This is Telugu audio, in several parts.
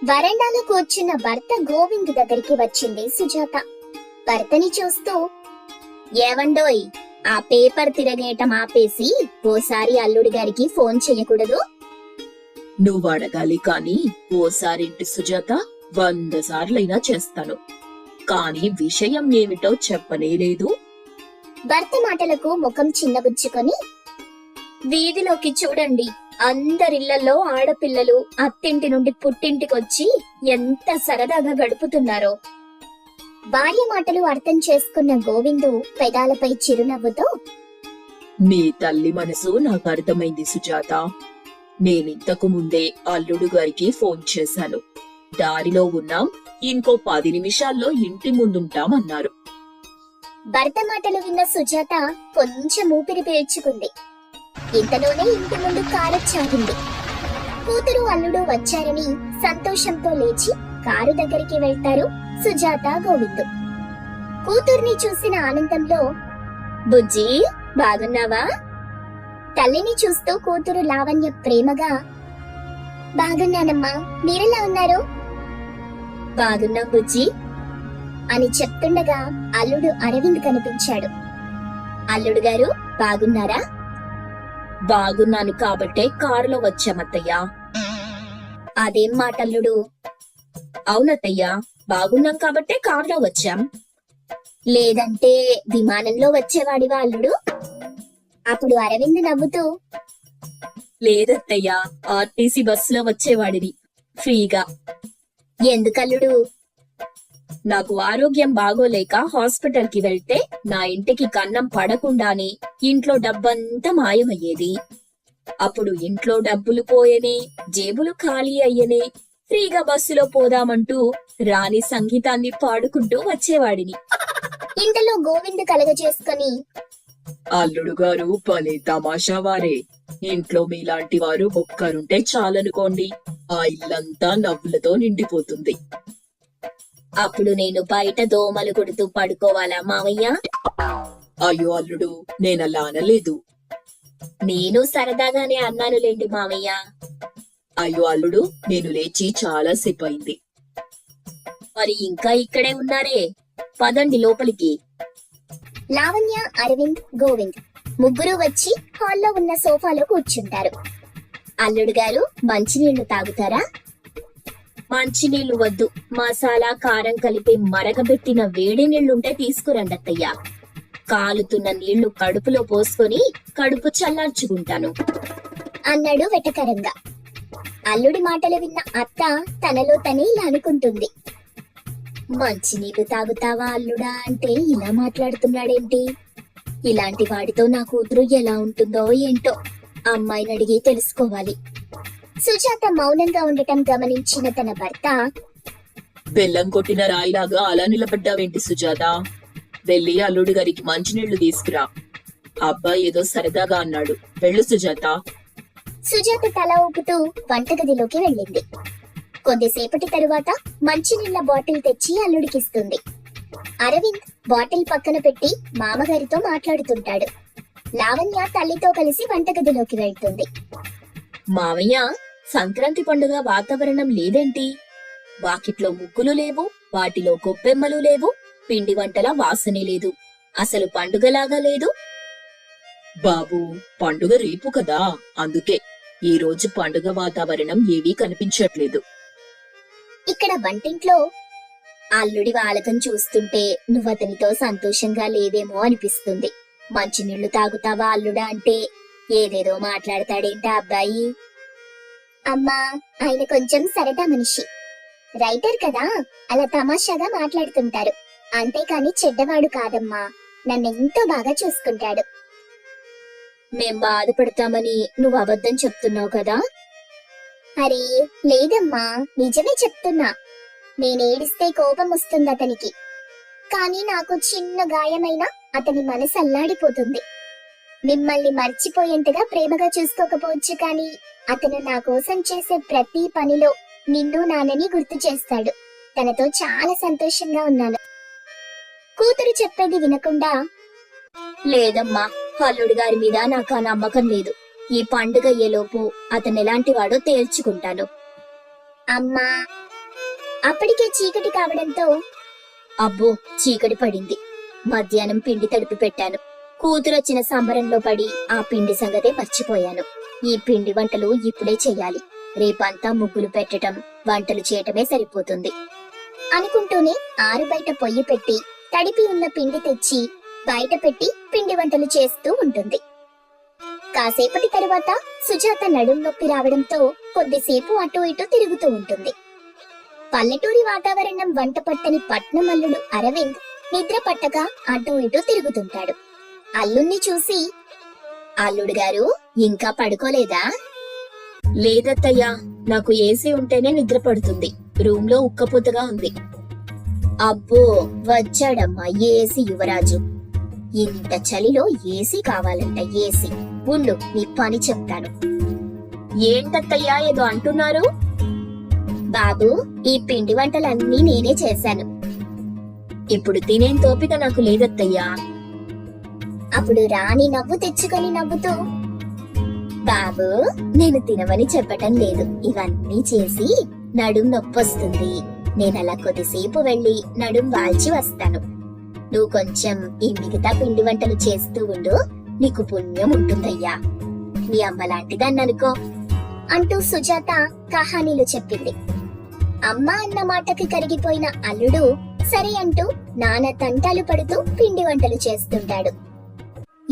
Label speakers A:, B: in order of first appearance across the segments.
A: వరండాలో కూర్చున్న భర్త గోవింద్ దగ్గరికి వచ్చింది సుజాత. భర్తని చూస్తూ, ఏవండోయ్, ఆ పేపర్ తిరగేయటం ఆపేసి ఓసారి అల్లుడి గారికి ఫోన్ చెయ్యకూడదు?
B: నువ్వు అడగాలి కాని ఓసారింటి సుజాత 100 సార్లైనా చేస్తాను, కాని విషయం ఏమిటో చెప్పనేలేదు.
A: భర్త మాటలకు ముఖం చిన్నబుచ్చుకొని, వీధిలోకి చూడండి, అందరిళ్లలో ఆడపిల్లలు అత్తింటి నుండి పుట్టింటికొచ్చి ఎంత సరదాగా గడుపుతున్నారో. భార్య మాటలు అర్థం చేసుకున్న గోవిందు పెదాలపై చిరునవ్వుతో,
B: నీ తల్లి మనసు నాకు అర్థమైంది సుజాత. నేనింతకు ముందే అల్లుడు గారికి ఫోన్ చేశాను. దారిలో ఉన్నాం, ఇంకో 10 నిమిషాల్లో ఇంటి ముందుంటామన్నారు.
A: భర్త మాటలు విన్న సుజాత కొంచెం ఊపిరి పీల్చుకుంది. ఇంతలోనే ఇంటి ముందు కారొచ్చాగింది. కూతురు అల్లుడు వచ్చారని సంతోషంతో లేచి కారు దగ్గరికి వెళ్తారు సుజాత గోవిందు. కూతుర్ని చూసిన ఆనందంలో, బుజ్జి, బాగున్నావా? తల్లిని చూస్తూ కూతురు లావణ్య ప్రేమగా, బాగున్నానమ్మా, మీరెలా ఉన్నారు? బాగున్నాం బుజ్జి అని చెప్తుండగా అల్లుడు అరవింద్ కనిపించాడు. అల్లుడు గారు బాగున్నారా?
B: బాగున్నాను కాబట్టే కారులో వచ్చామత్తయ్యా.
A: అదేం మాటల్లుడు?
B: అవునత్తయ్యా, బాగున్నాం కాబట్టే కారులో వచ్చాం.
A: లేదంటే విమానంలో వచ్చేవాడివా అల్లుడు? అప్పుడు అరవింద్ నవ్వుతూ,
B: లేదత్తయ్యా, ఆర్టీసీ బస్సులో వచ్చేవాడిని ఫ్రీగా.
A: ఎందుకల్లుడు?
B: నాకు ఆరోగ్యం బాగోలేక హాస్పిటల్ కి వెళ్తే నా ఇంటికి కన్నం పడకుండానే ఇంట్లో డబ్బంతా మాయమయ్యేది. అప్పుడు ఇంట్లో డబ్బులు పోయేనే, జేబులు ఖాళీ అయ్యనే. ఫ్రీగా బస్సులో పోదామంటూ రాణి సంగీతాన్ని పాడుకుంటూ వచ్చేవాడిని.
A: ఇంతలో గోవింద్ కలగజేసుకొని,
B: అల్లుడు గారు భలే తమాషా వారే. ఇంట్లో మీలాంటి వారు ఒక్కరుంటే చాలనుకోండి, ఆ ఇల్లంతా నవ్వులతో నిండిపోతుంది.
A: అప్పుడు నేను బయట దోమలు కొడుతూ పడుకోవాలా మావయ్య?
B: అయ్యో అల్లుడు, నేనలా అనలేదు.
A: నేను సరదాగానే అన్నానులేండి మావయ్య.
B: అయ్యో అల్లుడు, నేను లేచి చాలా సేపు అయింది.
A: మరి ఇంకా ఇక్కడే ఉన్నారే, పదండి లోపలికి. లావణ్య, అరవింద్, గోవింద్ ముగ్గురు వచ్చి హాల్లో ఉన్న సోఫాలో కూర్చుంటారు. అల్లుడు గారు మంచినీళ్లు తాగుతారా?
B: మంచినీళ్లు వద్దు, మసాలా కారం కలిపి మరగబెట్టిన వేడి నీళ్లుంటే తీసుకురండత్తయ్యా. కాలుతున్న నీళ్లు కడుపులో పోసుకొని కడుపు చల్లార్చుకుంటాను
A: అన్నాడు వెటకరంగా. అల్లుడి మాటలు విన్న అత్త తనలో తనే ఇలా అనుకుంటుంది, మంచినీళ్లు తాగుతావా అల్లుడా అంటే ఇలా మాట్లాడుతున్నాడేంటి? ఇలాంటి వాడితో నా కూతురు ఎలా ఉంటుందో ఏంటో, అమ్మాయిని అడిగి తెలుసుకోవాలి. సుజాత మౌనంగా ఉండటం గమనించిన తన భర్త,
B: బెల్లం కొట్టిన రాయిలాగా అలా నిలబడ్డావేంటి సుజాత? వెళ్ళి అల్లుడు గారికి మంచినీళ్లు తీసుకురా. అబ్బాయి ఏదో సరదాగా అన్నాడు, వెళ్ళు సుజాత.
A: సుజాత తల ఊపుతూ వంటగదిలోకి వెళ్ళింది. కొద్దిసేపటి తరువాత మంచినీళ్ల బాటిల్ తెచ్చి అల్లుడికిస్తుంది. అరవింద్ బాటిల్ పక్కన పెట్టి మామగారితో మాట్లాడుతుంటాడు. లావణ్య తల్లితో కలిసి వంటగదిలోకి వెళ్తుంది.
B: మావయ్య, సంక్రాంతి పండుగ వాతావరణం లేదేంటి? వాకిట్లో ముగ్గులు లేవు, వాటిలో గొప్పెమ్మలు లేవు, పిండి వంటల వాసనే లేదు. అసలు పండుగలాగా లేదు. బాబు, పండుగ రేపు కదా, అందుకే ఈ రోజు పండుగ వాతావరణం ఏవీ కనిపించట్లేదు.
A: ఇక్కడ వంటింట్లో అల్లుడి వాలకం చూస్తుంటే నువ్వతనితో సంతోషంగా లేవేమో అనిపిస్తుంది. మంచినీళ్లు తాగుతావా అల్లుడా అంటే ఏదేదో మాట్లాడతాడేంటా అబ్బాయి? అమ్మా, ఆయన కొంచెం సరదా మనిషి, రైటర్ కదా, అలా తమాషాగా మాట్లాడుతుంటారు. అంతేకాని చెడ్డవాడు కాదమ్మా, నన్నెంతో బాగా చూసుకుంటాడు.
B: మేం బాధపడతామని నువ్వు అబద్ధం చెప్తున్నావు కదా?
A: అరే లేదమ్మా, నిజమే చెప్తున్నా. నేనేడిస్తే కోపం వస్తుంది అతనికి, కానీ నాకు చిన్న గాయమైనా అతని మనసు అల్లాడిపోతుంది. మిమ్మల్ని మర్చిపోయేంతగా ప్రేమగా చూసుకోకపోవచ్చు, కానీ అతను నా కోసం చేసే ప్రతి పనిలో నిన్ను నాన్నని గుర్తు చేస్తాడు. తనతో చాలా సంతోషంగా ఉన్నాను. కూతురు చెప్పేది వినకుండా,
B: లేదమ్మా, అల్లుడి గారి మీద నాకు ఆ నమ్మకం లేదు. ఈ పండుగ అయ్యేలోపు అతను ఎలాంటి వాడో తేల్చుకుంటాను.
A: అమ్మా. అప్పటికే చీకటి కావడంతో
B: అబ్బో, చీకటి పడింది. మధ్యాహ్నం పిండి తడిపి పెట్టాను. కూతురొచ్చిన సంబరంలో పడి ఆ పిండి సంగతే మర్చిపోయాను. ఈ పిండి వంటలు ఇప్పుడే చెయ్యాలి. రేపంతా ముగ్గులు పెట్టటం, వంటలు చేయటమే సరిపోతుంది
A: అనుకుంటూనే ఆరు బయట పొయ్యి పెట్టి తడిపి ఉన్న పిండి తెచ్చి బయట పెట్టి పిండి వంటలు చేస్తూ ఉంటుంది. కాసేపటి తరువాత సుజాత నడుం నొప్పి రావడంతో కొద్దిసేపు అటు ఇటు తిరుగుతూ ఉంటుంది. పల్లెటూరి వాతావరణం వంట పట్టని పట్నం అల్లుడు అరవింద్ నిద్ర పట్టక అటు ఇటు తిరుగుతుంటాడు. అల్లుణ్ణి చూసి,
B: అల్లుడు గారు ఇంకా పడుకోలేదా? లేదత్తయ్యా, నాకు ఏసీ ఉంటేనే నిద్ర పడుతుంది. రూమ్ లో ఉక్కపోతగా ఉంది. అబ్బో, వచ్చాడమ్మా ఏసీ యువరాజు. ఇంత చలిలో ఏసీ కావాలంట. ఏసీ ఉండు, నీ పని చెప్తాను. ఏంటత్తయ్యా ఏదో అంటున్నారు? బాబు, ఈ పిండి వంటలన్నీ నేనే చేశాను. ఇప్పుడు తినేంత ఓపిక నాకు లేదత్తయ్యా.
A: అప్పుడు రాణి నవ్వు తెచ్చుకొని నవ్వుతూ,
B: బాబు, నేను తినమని చెప్పటం లేదు. ఇవన్నీ చేసి నడుం నొప్పొస్తుంది. నేనలా కొద్దిసేపు వెళ్లి నడుం వాల్చి వస్తాను. నువ్వు కొంచెం ఈ మిగతా పిండి వంటలు చేస్తూ ఉండు. నీకు పుణ్యం ఉంటుందయ్యా. నీ అమ్మ లాంటిదన్ననుకో
A: అంటూ సుజాత కహానీలు చెప్పింది. అమ్మ అన్న మాటకి కరిగిపోయిన అల్లుడు సరే అంటూ నానా తంటాలు పడుతూ పిండి వంటలు చేస్తుంటాడు.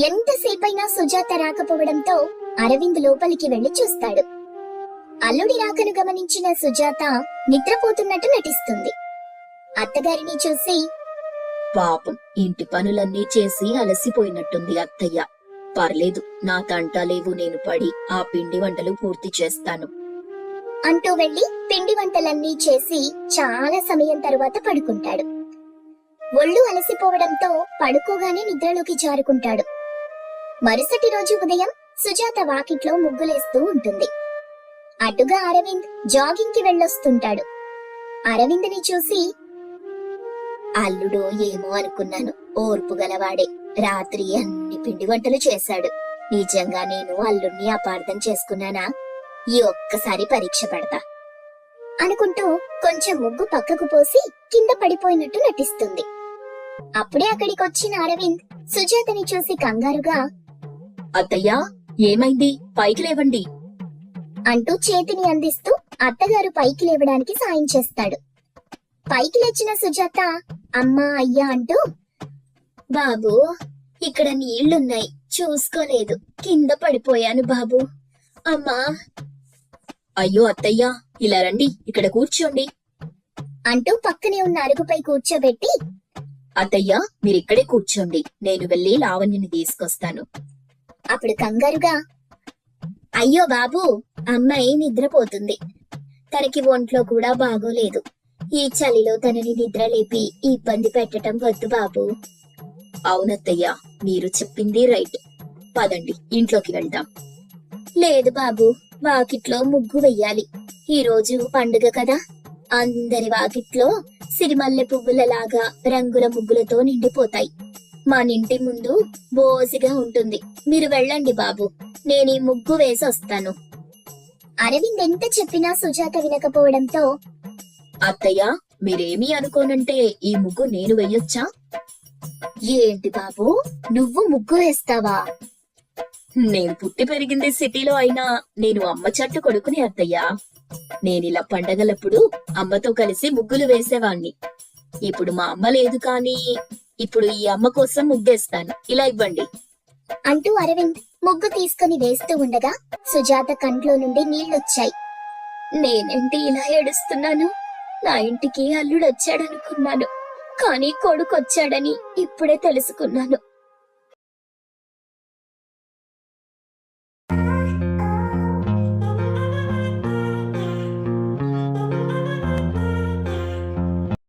A: ఎంతసేపైనా సుజాత రాకపోవడంతో అరవింద్ లోపలికి వెళ్లి చూస్తాడు. అల్లుడి రాకను గమనించిన సుజాత నిద్రపోతున్నట్టు నటిస్తుంది. అత్తగారిని చూసి,
B: పాపం, ఇంటి పనులన్నీ చేసి అలసిపోయినట్టుంది అత్తయ్య. పర్లేదు, నా తంటాలేవు, నేను పడి ఆ పిండి వంటలు పూర్తి చేస్తాను
A: అంటూ వెళ్లి పిండి వంటలన్నీ చేసి చాలా సమయం తరువాత పడుకుంటాడు. ఒళ్ళు అలసిపోవడంతో పడుకోగానే నిద్రలోకి జారుకుంటాడు. మరుసటి రోజు ఉదయం సుజాత వాకిట్లో ముగ్గులేస్తూ ఉంటుంది. అటుగా అరవింద్ జాగింగ్ కి వెళ్ళొస్తుంటాడు. అరవింద్ని చూసి,
B: అల్లుడు ఏమో అనుకున్నాను, ఓర్పు గలవాడే. రాత్రి అన్ని పిండి వంటలు చేశాడు. నిజంగా నేను అల్లుడిని అపార్థం చేసుకున్నానా? ఈ ఒక్కసారి పరీక్ష పెడతా
A: అనుకుంటూ కొంచెం ముగ్గు పక్కకు పోసి కింద పడిపోయినట్టు నటిస్తుంది. అప్పుడే అక్కడికొచ్చిన అరవింద్ సుజాతని చూసి కంగారుగా,
B: అత్తయ్యా, ఏమైంది? పైకి లేవండి
A: అంటూ చేతిని అందిస్తూ అత్తగారు పైకి లేవడానికి సాయం చేస్తాడు. పైకి లేచిన సుజాత అమ్మా అయ్యా అంటూ,
B: బాబు, ఇక్కడ నీళ్లున్నాయి, చూసుకోలేదు, కింద పడిపోయాను బాబు. అమ్మా. అయ్యో అత్తయ్యా, ఇలా రండి, ఇక్కడ కూర్చోండి
A: అంటూ పక్కనే ఉన్న అరుగుపై కూర్చోబెట్టి,
B: అత్తయ్యా, మీరిక్కడే కూర్చోండి, నేను వెళ్లి లావణ్యని తీసుకొస్తాను.
A: అప్పుడు కంగారుగా,
B: అయ్యో బాబు, అమ్మాయి నిద్రపోతుంది. తనకి ఒంట్లో కూడా బాగోలేదు. ఈ చలిలో తనని నిద్రలేపి ఇబ్బంది పెట్టడం వద్దు బాబు. అవునత్తయ్యా, మీరు చెప్పింది రైట్. పదండి, ఇంట్లోకి వెళ్దాం. లేదు బాబు, వాకిట్లో ముగ్గు వెయ్యాలి. ఈ రోజు పండుగ కదా. అందరి వాకిట్లో సిరిమల్లె పువ్వులలాగా రంగుల ముగ్గులతో నిండిపోతాయి. మనింటి ముందు బోసిగా ఉంటుంది. మీరు వెళ్ళండి బాబు, నేను ఈ ముగ్గు వేసొస్తాను.
A: అరవింద్ ఎంత చెప్పినా సుజాత వినకపోవడంతో,
B: అత్తయ్య, మీరేమీ అనుకోనంటే ఈ ముగ్గు నేను వెయ్యొచ్చా? ఏంటి బాబు, నువ్వు ముగ్గు వేస్తావా? నేను పుట్టి పెరిగింది సిటీలో అయినా నేను అమ్మ చెట్టు కొడుకుని అత్తయ్యా. నేనిలా పండగలప్పుడు అమ్మతో కలిసి ముగ్గులు వేసేవాణ్ణి. ఇప్పుడు మా అమ్మ లేదు, కానీ ఇప్పుడు ఈ అమ్మ కోసం ముగ్గేస్తాను. ఇలా ఇవ్వండి
A: అంటూ అరవింద్ ముగ్గు తీసుకుని వేస్తూ ఉండగా సుజాత కంట్లో నుండి నీళ్లొచ్చాయి.
B: నేనేంటి ఇలా ఏడుస్తున్నాను? నా ఇంటికి అల్లుడొచ్చాడనుకున్నాను, కానీ కొడుకొచ్చాడని ఇప్పుడే తెలుసుకున్నాను.